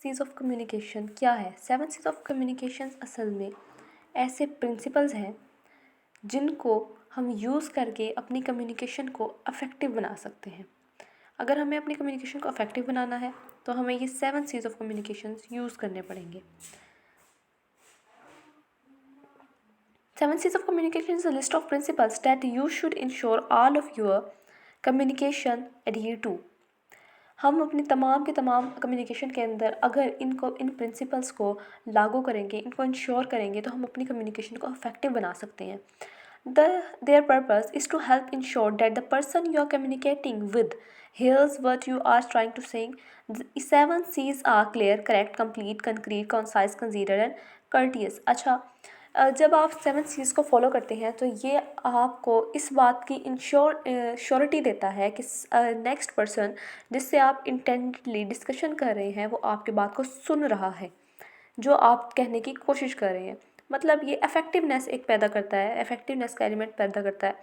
Seize of communication क्या है? 7 seize of communication असल में ऐसे प्रिंसिपल्स हैं जिनको हम यूज़ करके अपनी कम्युनिकेशन को अफेक्टिव बना सकते हैं। अगर हमें अपनी कम्युनिकेशन को अफेक्टिव बनाना है तो हमें ये 7 सीज ऑफ कम्युनिकेशन यूज़ करने पड़ेंगे। 7 C's of communication is a list of principles that you should ensure all of your communication adhere to. हम अपने तमाम के तमाम कम्युनिकेशन के अंदर अगर इन प्रिंसिपल्स को लागू करेंगे, इनको इंश्योर करेंगे तो हम अपनी कम्युनिकेशन को अफेक्टिव बना सकते हैं। Their purpose is to help ensure that the person you are communicating with hears what you are trying to say. The 7 C's are clear, correct, complete, concrete, concise, considerate and courteous. अच्छा, जब आप 7 C's को follow करते हैं तो ये आपको इस बात की श्योरिटी देता है कि नेक्स्ट पर्सन जिससे आप इंटेंटली डिस्कशन कर रहे हैं वो आपकी बात को सुन रहा है, जो आप कहने की कोशिश कर रहे हैं। मतलब ये इफेक्टिवनेस एक पैदा करता है, इफेक्टिवनेस का एलिमेंट पैदा करता है।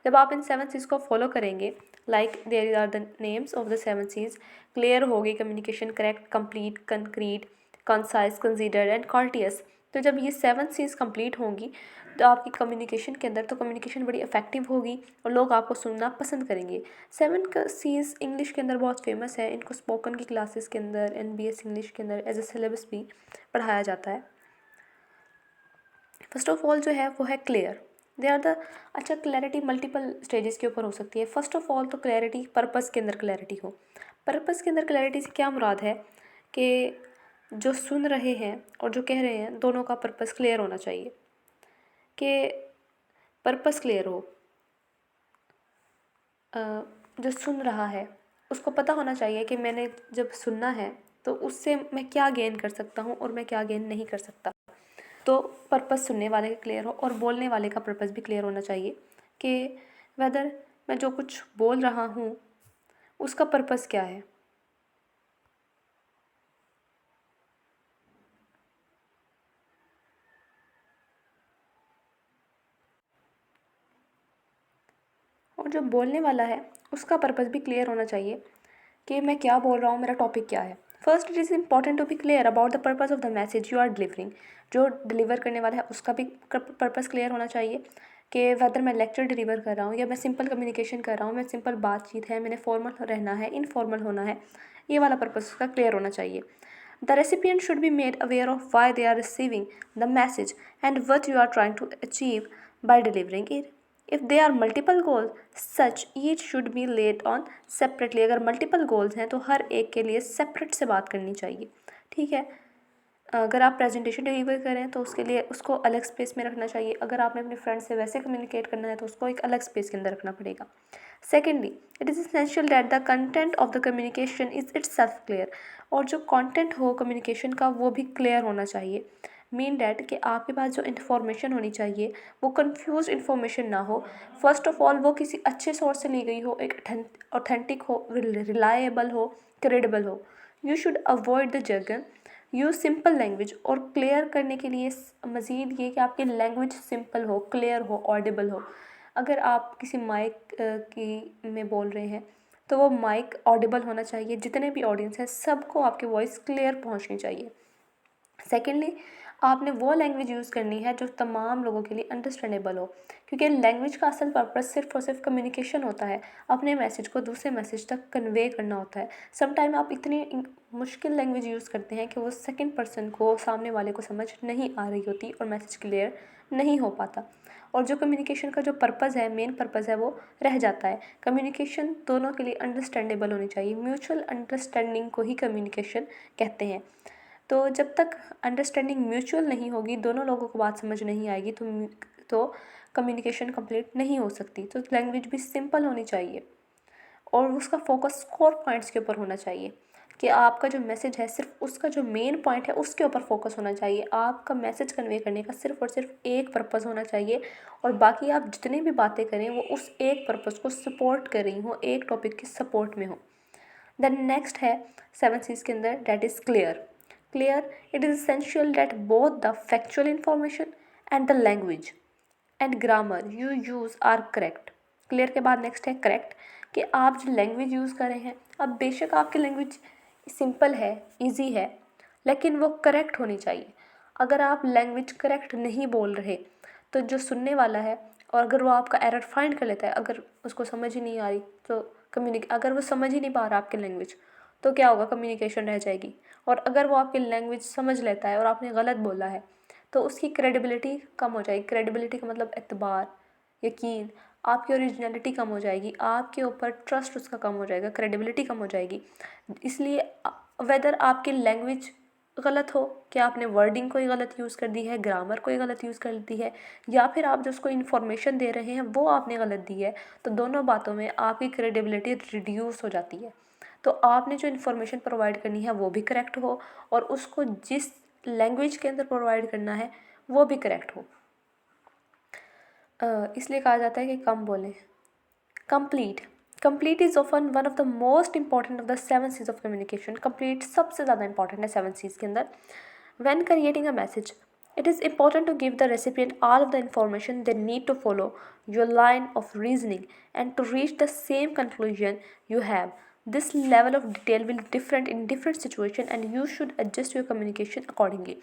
जब आप इन 7 C's को फॉलो करेंगे, like there are the names of the 7 C's, clear होगी communication, correct, complete, concrete, concise, considered and courteous. तो जब ये 7 C's कंप्लीट होंगी तो आपकी कम्युनिकेशन के अंदर तो कम्युनिकेशन बड़ी इफेक्टिव होगी और लोग आपको सुनना पसंद करेंगे। 7 C's इंग्लिश के अंदर बहुत फेमस है, इनको स्पोकन की क्लासेस के अंदर, NBS इंग्लिश के अंदर एज ए सिलेबस भी पढ़ाया जाता है। फर्स्ट ऑफ ऑल जो है वो है क्लियर। दे आर द अच्छा, क्लैरिटी मल्टीपल स्टेजेस के ऊपर हो सकती है। फर्स्ट ऑफ ऑल तो क्लैरिटी, पर्पस के अंदर क्लैरिटी हो। पर्पस के अंदर क्लैरिटी से क्या मुराद है कि जो सुन रहे हैं और जो कह रहे हैं दोनों का पर्पस क्लियर होना चाहिए, कि पर्पस क्लियर हो। जो सुन रहा है उसको पता होना चाहिए कि मैंने जब सुनना है तो उससे मैं क्या गेन कर सकता हूँ और मैं क्या गेन नहीं कर सकता। तो पर्पस सुनने वाले का क्लियर हो और बोलने वाले का पर्पस भी क्लियर होना चाहिए कि वेदर मैं जो कुछ बोल रहा हूँ उसका पर्पस क्या है। और जो बोलने वाला है उसका पर्पस भी क्लियर होना चाहिए कि मैं क्या बोल रहा हूँ, मेरा टॉपिक क्या है। First, it is important to be clear about the purpose of the message you are delivering. जो डिलीवर करने वाला है उसका भी पर्पस क्लियर होना चाहिए कि वेदर मैं लेक्चर डिलीवर कर रहा हूँ या मैं सिंपल कम्युनिकेशन कर रहा हूँ, मैं सिंपल बातचीत है, मैंने फॉर्मल रहना है, इनफॉर्मल होना है, ये वाला पर्पस उसका क्लियर होना चाहिए। The recipient should be made aware of why they are receiving the message and what you are trying to achieve by delivering it. If they are multiple goals such each should be led on separately. अगर multiple goals हैं तो हर एक के लिए separate से बात करनी चाहिए, ठीक है। अगर आप प्रेजेंटेशन डिलीवर करें तो उसके लिए उसको अलग स्पेस में रखना चाहिए। अगर आपने अपने फ्रेंड से वैसे कम्युनिकेट करना है तो उसको एक अलग स्पेस के अंदर रखना पड़ेगा। Secondly, it is essential that the content of the communication is itself clear. और जो कंटेंट हो कम्युनिकेशन का वो भी क्लियर होना चाहिए। मीन डैट कि आपके पास जो इन्फॉर्मेशन होनी चाहिए वो कंफ्यूज इन्फॉर्मेशन ना हो। फर्स्ट ऑफ ऑल वो किसी अच्छे सोर्स से ली गई हो, एक ऑथेंटिक हो, रिलायबल हो, क्रेडिबल हो। You should avoid the Jurgen, use simple language. और क्लियर करने के लिए मज़ीद ये कि आपकी लैंग्वेज सिंपल हो, क्लियर हो, ऑडिबल हो। अगर आप किसी माइक की में बोल रहे हैं तो वो माइक ऑडिबल होना चाहिए, जितने भी ऑडियंस हैं सबको आपकी वॉइस क्लियर पहुंचनी चाहिए। सेकेंडली, आपने वो लैंग्वेज यूज़ करनी है जो तमाम लोगों के लिए अंडरस्टैंडेबल हो, क्योंकि लैंग्वेज का असल पर्पस सिर्फ और सिर्फ कम्युनिकेशन होता है, अपने मैसेज को दूसरे मैसेज तक कन्वे करना होता है। समटाइम आप इतनी मुश्किल लैंग्वेज यूज़ करते हैं कि वो सेकंड पर्सन को, सामने वाले को समझ नहीं आ रही होती और मैसेज क्लियर नहीं हो पाता, और जो कम्युनिकेशन का जो पर्पज़ है, मेन पर्पज़ है, वो रह जाता है। कम्युनिकेशन दोनों के लिए अंडरस्टैंडेबल होनी चाहिए, म्यूचुअल अंडरस्टैंडिंग को ही कम्युनिकेशन कहते हैं। तो जब तक अंडरस्टैंडिंग म्यूचुअल नहीं होगी, दोनों लोगों को बात समझ नहीं आएगी, तो कम्युनिकेशन कंप्लीट नहीं हो सकती। तो लैंग्वेज भी सिंपल होनी चाहिए और उसका फोकस कोर पॉइंट्स के ऊपर होना चाहिए कि आपका जो मैसेज है सिर्फ उसका जो मेन पॉइंट है उसके ऊपर फोकस होना चाहिए। आपका मैसेज कन्वे करने का सिर्फ और सिर्फ एक पर्पज़ होना चाहिए और बाकी आप जितनी भी बातें करें वो उस एक पर्पज़ को सपोर्ट कर रही हो, एक टॉपिक की सपोर्ट में हो। देन नेक्स्ट है 7 C's के अंदर, that is clear. Clear, it is essential that both the factual information and the language and grammar you use are correct. Clear के बाद नेक्स्ट है करेक्ट, कि आप जो लैंग्वेज यूज़ कर रहे हैं, अब बेशक आपकी लैंग्वेज सिंपल है, इजी है, लेकिन वो करेक्ट होनी चाहिए। अगर आप लैंग्वेज करेक्ट नहीं बोल रहे तो जो सुनने वाला है, और अगर वो आपका एरर फाइंड कर लेता है, अगर उसको समझ ही नहीं आ रही तो अगर वो समझ ही नहीं पा रहा आपकी लैंग्वेज, तो क्या होगा, कम्युनिकेशन रह जाएगी। और अगर वो आपकी लैंग्वेज समझ लेता है और आपने गलत बोला है तो उसकी क्रेडिबिलिटी कम हो जाएगी। क्रेडिबिलिटी का मतलब एतबार, यकीन, आपकी ओरिजिनलिटी कम हो जाएगी, आपके ऊपर ट्रस्ट उसका कम हो जाएगा, क्रेडिबिलिटी कम हो जाएगी। इसलिए वेदर आपकी लैंग्वेज गलत हो, कि आपने वर्डिंग कोई गलत यूज़ कर दी है, ग्रामर कोई गलत यूज़ कर दी है, या फिर आप जो उसको इन्फॉर्मेशन दे रहे हैं वो आपने गलत दी है, तो दोनों बातों में आपकी क्रेडिबिलिटी रिड्यूस हो जाती है। तो आपने जो इन्फॉर्मेशन प्रोवाइड करनी है वो भी करेक्ट हो, और उसको जिस लैंग्वेज के अंदर प्रोवाइड करना है वो भी करेक्ट हो। इसलिए कहा जाता है कि कम बोलें। Complete, complete is often one of the most important of the 7 C's of communication. Complete सबसे ज़्यादा इंपॉर्टेंट है 7 C's के अंदर। When creating a message, it is important to give the recipient all of the information they need to follow your line of reasoning and to reach the same conclusion you have. This level of detail will be different in different situation and you should adjust your communication accordingly.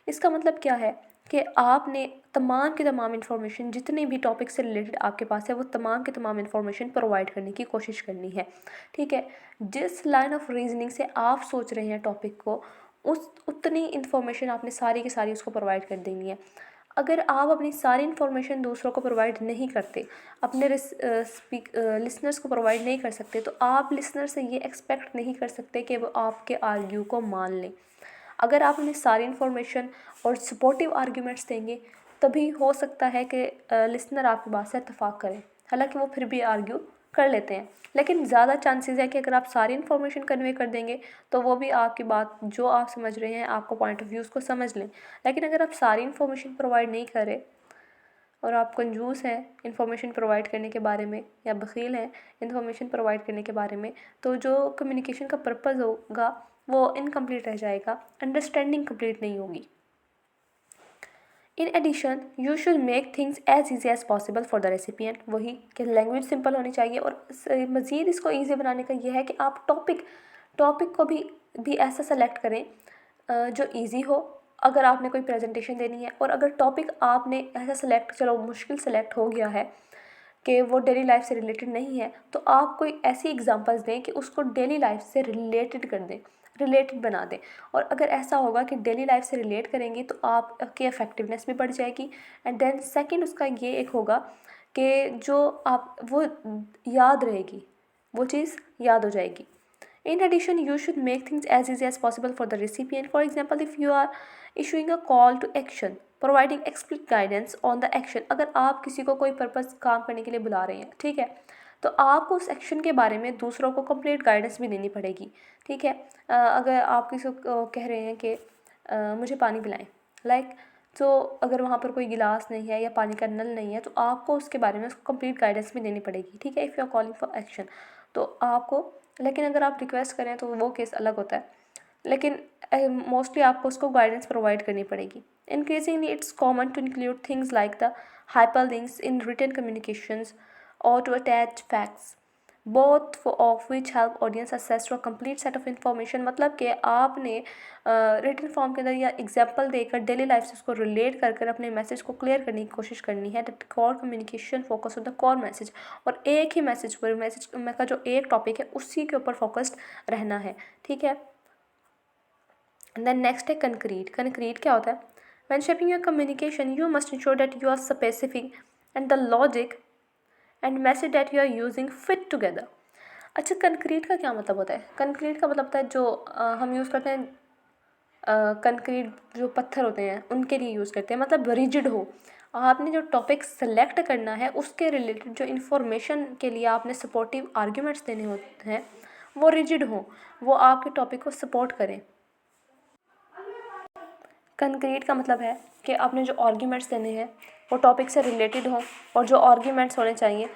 इसका मतलब क्या है कि आपने तमाम की तमाम information, जितने भी टॉपिक से रिलेटेड आपके पास है, वो तमाम की तमाम इन्फॉर्मेशन प्रोवाइड करने की कोशिश करनी है। ठीक है, जिस लाइन ऑफ रीजनिंग से आप सोच रहे हैं टॉपिक को, उस उतनी इन्फॉर्मेशन आपने सारी की सारी उसको प्रोवाइड कर देनी है। अगर आप अपनी सारी इन्फॉर्मेशन दूसरों को प्रोवाइड नहीं करते, अपने लिसनर्स को प्रोवाइड नहीं कर सकते, तो आप लिसनर से ये एक्सपेक्ट नहीं कर सकते कि वो आपके आर्ग्यू को मान लें। अगर आप उन्हें सारी इन्फॉर्मेशन और सपोर्टिव आर्ग्यूमेंट्स देंगे तभी हो सकता है कि लिसनर आपकी बात से इत्तेफाक करें, हालांकि वो फिर भी आर्ग्यू कर लेते हैं, लेकिन ज़्यादा चांसेस है कि अगर आप सारी इन्फॉर्मेशन कन्वे कर देंगे तो वो भी आपकी बात जो आप समझ रहे हैं, आपको पॉइंट ऑफ व्यूज़ को समझ लें। लेकिन अगर आप सारी इन्फॉर्मेशन प्रोवाइड नहीं करें और आप कंजूस हैं इन्फॉर्मेशन प्रोवाइड करने के बारे में, या बखील हैं इन्फॉर्मेशन प्रोवाइड करने के बारे में, तो जो कम्युनिकेशन का पर्पज़ होगा वो इनकम्प्लीट रह जाएगा, अंडरस्टैंडिंग कंप्लीट नहीं होगी। In addition you should make things as easy as possible for the recipient. वही कि लैंग्वेज सिंपल होनी चाहिए, और मज़ीद इसको ईजी बनाने का यह है कि आप टॉपिक को भी ऐसा सेलेक्ट करें जो ईजी हो। अगर आपने कोई प्रेजेंटेशन देनी है और अगर टॉपिक आपने ऐसा सेलेक्ट, चलो मुश्किल सेलेक्ट हो गया है कि वो डेली लाइफ से रिलेटेड नहीं है, तो आप कोई ऐसी एग्जांपल्स दें कि उसको डेली लाइफ से रिलेटेड कर दें, रिलेटेड बना दें। और अगर ऐसा होगा कि डेली लाइफ से रिलेट करेंगे तो आपकी इफ़ेक्टिवनेस भी बढ़ जाएगी। एंड देन सेकंड उसका ये एक होगा कि जो आप वो याद रहेगी, वो चीज़ याद हो जाएगी। In addition, you should make things as easy as possible for the recipient. For example, if you are issuing a call to action, providing explicit guidance on the action. अगर आप किसी को कोई पर्पस काम करने के लिए बुला रहे हैं, ठीक है, तो आपको उस एक्शन के बारे में दूसरों को कंप्लीट गाइडेंस भी देनी पड़ेगी। ठीक है, अगर आप किसी को कह रहे हैं कि मुझे पानी पिलाएं, लाइक, तो अगर वहाँ पर कोई गिलास नहीं है या पानी का नल नहीं है तो आपको उसके बारे में उसको कंप्लीट गाइडेंस भी देनी पड़ेगी। ठीक है, if you are calling for action तो आपको, लेकिन अगर आप रिक्वेस्ट करें तो वो केस अलग होता है, लेकिन मोस्टली आपको उसको गाइडेंस प्रोवाइड करनी पड़ेगी। Increasingly it's common to include things like the hyperlinks in written communications or to attach facts, both of which help audience access to a complete set of information। मतलब कि आपने written form के अंदर या example देकर daily life से उसको relate कर अपने मैसेज को क्लियर करने की कोशिश करनी है। That core communication focus on the core message, और एक ही मैसेज पर, मैसेज का जो एक टॉपिक है उसी के ऊपर फोकस्ड रहना है। ठीक है, देन नेक्स्ट है कंक्रीट। कंक्रीट क्या होता है? When shaping your communication, you must ensure that you are specific and the logic and message that you are using fit together। अच्छा, कंक्रीट का क्या मतलब होता है? कंक्रीट का मतलब होता है जो हम यूज़ करते हैं, कंक्रीट जो पत्थर होते हैं उनके लिए यूज़ करते हैं, मतलब रिजिड हो। आपने जो टॉपिक सेलेक्ट करना है उसके रिलेटेड जो इन्फॉर्मेशन के लिए आपने सपोर्टिव आर्ग्यूमेंट्स देने होते हैं वो रिजिड हो, वो आपके टॉपिक को सपोर्ट करें। कंक्रीट का मतलब है कि आपने जो आर्ग्यूमेंट्स देने हैं वो टॉपिक से रिलेटेड हो, और जो आर्ग्यूमेंट्स होने चाहिए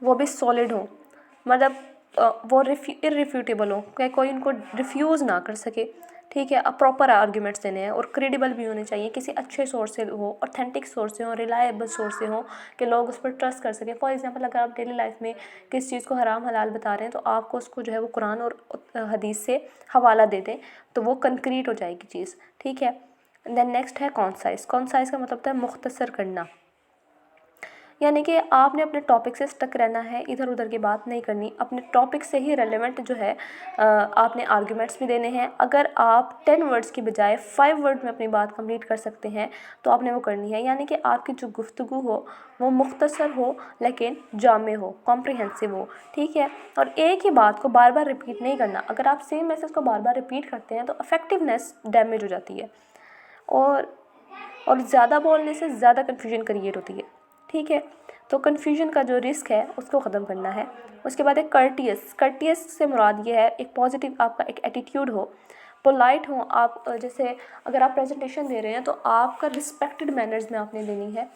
वो भी सॉलिड हो, मतलब वो इररिफ्यूटेबल हो, कि कोई उनको रिफ्यूज़ ना कर सके। ठीक है। अब प्रॉपर आर्ग्यूमेंट्स देने हैं और क्रेडिबल भी होने चाहिए, किसी अच्छे सोर्स से हो, ऑथेंटिक सोर्स से हो, रिलायबल सोर्स से हो कि लोग उस पर ट्रस्ट कर सकें। फॉर एग्जांपल अगर आप डेली लाइफ में किस चीज़ को हराम हलाल बता रहे हैं तो आपको उसको जो है वो कुरान और हदीस से हवाला दे दें तो वो कंक्रीट हो जाएगी चीज़, ठीक है। देन नेक्स्ट है कॉन्साइज। कॉन्साइज का मतलब होता है मुख्तसर करना, यानी कि आपने अपने टॉपिक से स्टक रहना है, इधर उधर की बात नहीं करनी, अपने टॉपिक से ही रेलेवेंट जो है आपने आर्ग्यूमेंट्स भी देने हैं। अगर आप 10 वर्ड्स की बजाय 5 वर्ड में अपनी बात कंप्लीट कर सकते हैं तो आपने वो करनी है, यानी कि आपकी जो गुफ्तगू हो वो मुख्तसर हो लेकिन जामे हो, कॉम्प्रिहेंसिव हो, ठीक है। और एक ही बात को बार बार रिपीट नहीं करना। अगर आप सेम मैसेज को बार बार रिपीट करते हैं तो इफेक्टिवनेस डैमेज हो जाती है और ज़्यादा बोलने से ज़्यादा कन्फ्यूजन क्रिएट होती है, ठीक है। तो कन्फ्यूजन का जो रिस्क है उसको ख़त्म करना है। उसके बाद एक कर्टियस। कर्टियस से मुराद ये है एक पॉजिटिव आपका एक एटीट्यूड हो, पोलाइट हो आप। जैसे अगर आप प्रेजेंटेशन दे रहे हैं तो आपका रिस्पेक्टेड मैनर्स में आपने देनी है,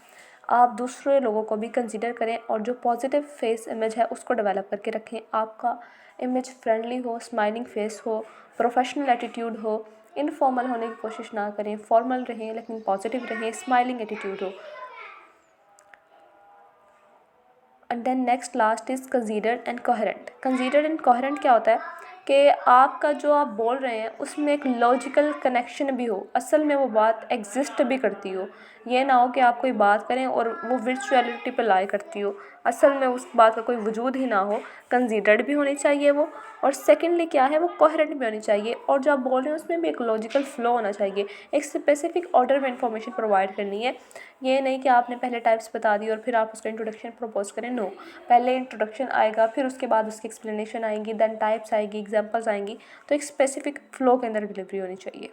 आप दूसरे लोगों को भी कंसीडर करें और जो पॉजिटिव फेस इमेज है उसको डेवलप करके रखें। आपका इमेज फ्रेंडली हो, स्माइलिंग फेस हो, प्रोफेशनल एटीट्यूड हो, इनफॉर्मल होने की कोशिश ना करें, फॉर्मल रहें लेकिन पॉजिटिव रहें, स्माइलिंग एटीट्यूड हो। And then next last is considered and coherent. Considered and coherent क्या होता है कि आपका जो आप बोल रहे हैं उसमें एक लॉजिकल कनेक्शन भी हो, असल में वो बात एग्जिस्ट भी करती हो। ये ना हो कि आप कोई बात करें और वो वर्चुअलिटी पे लाई करती हो, असल में उस बात का कोई वजूद ही ना हो। कंसीडर्ड भी होनी चाहिए वो, और सेकेंडली क्या है वो कोहेरेंट भी होनी चाहिए, और जो आप बोल रहे हैं उसमें भी एक लॉजिकल फ्लो होना चाहिए, एक स्पेसिफिक ऑर्डर में इंफॉर्मेशन प्रोवाइड करनी है। ये नहीं कि आपने पहले टाइप्स बता दी और फिर आप उसका इंट्रोडक्शन प्रपोज करें, नो। पहले इंट्रोडक्शन आएगा, फिर उसके बाद उसकी एक्सप्लेनेशन आएंगी, देन टाइप्स आएगी, एग्जांपल्स आएंगी। तो एक स्पेसिफिक फ्लो के अंदर डिलीवरी होनी चाहिए।